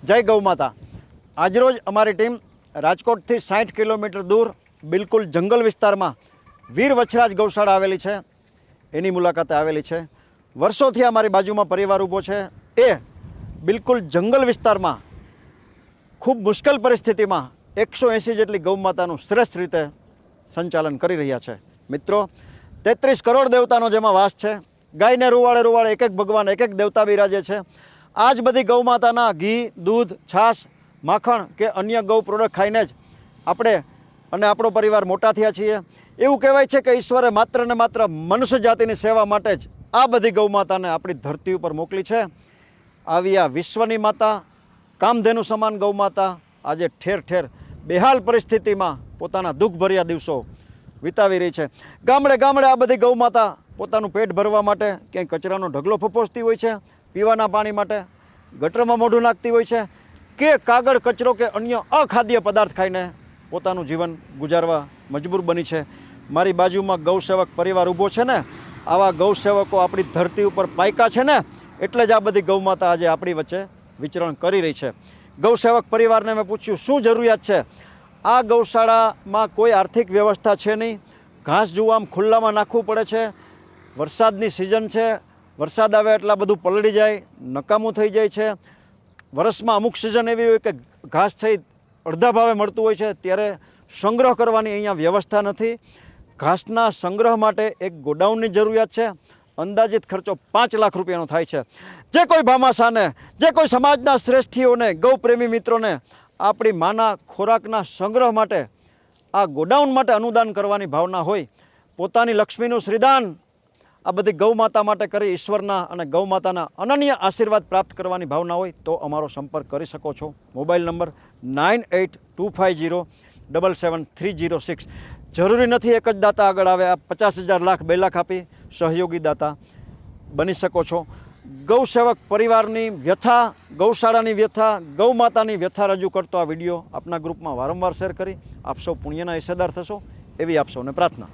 જય ગૌ માતા। આજરોજ અમારી ટીમ રાજકોટથી 60 કિલોમીટર દૂર બિલકુલ જંગલ વિસ્તારમાં વીર વછરાજ ગૌશાળા આવેલી છે, એની મુલાકાતે આવેલી છે। વર્ષોથી અમારી બાજુમાં પરિવાર ઊભો છે, એ બિલકુલ જંગલ વિસ્તારમાં ખૂબ મુશ્કેલ પરિસ્થિતિમાં 180 જેટલી ગૌ માતાનું શ્રેષ્ઠ રીતે સંચાલન કરી રહ્યા છે। મિત્રો, 33 કરોડ દેવતાનો જેમાં વાસ છે, ગાયને રૂવાળે રૂવાળે એક એક ભગવાન એક એક દેવતા બિરાજે છે। આ જ બધી ગૌ માતાના ઘી, દૂધ, છાશ, માખણ કે અન્ય ગૌ પ્રોડક્ટ ખાઈને જ આપણે અને આપણો પરિવાર મોટા થયા છીએ। એવું કહેવાય છે કે ઈશ્વરે માત્ર ને માત્ર મનુષ્ય જાતિની સેવા માટે જ આ બધી ગૌ માતાને આપણી ધરતી ઉપર મોકલી છે। આવી આ વિશ્વની માતા, કામધેનુ સમાન ગૌ માતા આજે ઠેર ઠેર બેહાલ પરિસ્થિતિમાં પોતાના દુઃખભર્યા દિવસો વિતાવી રહી છે। ગામડે ગામડે આ બધી ગૌ માતા પોતાનું પેટ ભરવા માટે ક્યાંય કચરાનો ઢગલો ફપોસતી હોય છે, પીવાના પાણી માટે ગટરમાં મોઢું નાખતી હોય છે, કે કાગળ, કચરો કે અન્ય અખાદ્ય પદાર્થ ખાઈને પોતાનું જીવન ગુજારવા મજબૂર બની છે। મારી બાજુમાં ગૌસેવક પરિવાર ઊભો છે ને, આવા ગૌસેવકો આપણી ધરતી ઉપર પાયકા છે ને, એટલે જ આ બધી ગૌ માતા આજે આપણી વચ્ચે વિચરણ કરી રહી છે। ગૌસેવક પરિવારને મેં પૂછ્યું શું જરૂરિયાત છે। આ ગૌશાળામાં કોઈ આર્થિક વ્યવસ્થા છે નહીં, ઘાસ જુઓ આમ ખુલ્લામાં નાખવું પડે છે, વરસાદની સિઝન છે, વરસાદ આવે એટલા બધું પલળી જાય, નકામું થઈ જાય છે। વર્ષમાં અમુક સિઝન એવી હોય કે ઘાસ છે અડધા ભાવે મળતું હોય છે, ત્યારે સંગ્રહ કરવાની અહીંયા વ્યવસ્થા નથી। ઘાસના સંગ્રહ માટે એક ગોડાઉનની જરૂરિયાત છે, અંદાજિત ખર્ચો 5 લાખ રૂપિયાનો થાય છે। જે કોઈ ભામાશાને, જે કોઈ સમાજના શ્રેષ્ઠીઓને, ગૌપ્રેમી મિત્રોને આપણી માના ખોરાકના સંગ્રહ માટે, આ ગોડાઉન માટે અનુદાન કરવાની ભાવના હોય, પોતાની લક્ષ્મીનું શ્રીદાન આ બધી ગૌ માતા માટે કરી ઈશ્વરના અને ગૌ માતાના અનન્ય આશીર્વાદ પ્રાપ્ત કરવાની ભાવના હોય તો અમારો સંપર્ક કરી શકો છો। Mobile number 9825077306। જરૂરી નથી એક જ દાતા આગળ આવે, આ 50,000 લાખ 2 લાખ આપી સહયોગી દાતા બની શકો છો। ગૌસેવક પરિવારની વ્યથા, ગૌશાળાની વ્યથા, ગૌ માતાની વ્યથા રજૂ કરતો આ વિડીયો આપના ગ્રુપમાં વારંવાર શેર કરી આપ સૌ પુણ્યના હિસ્સેદાર થશો એવી આપ સૌને પ્રાર્થના।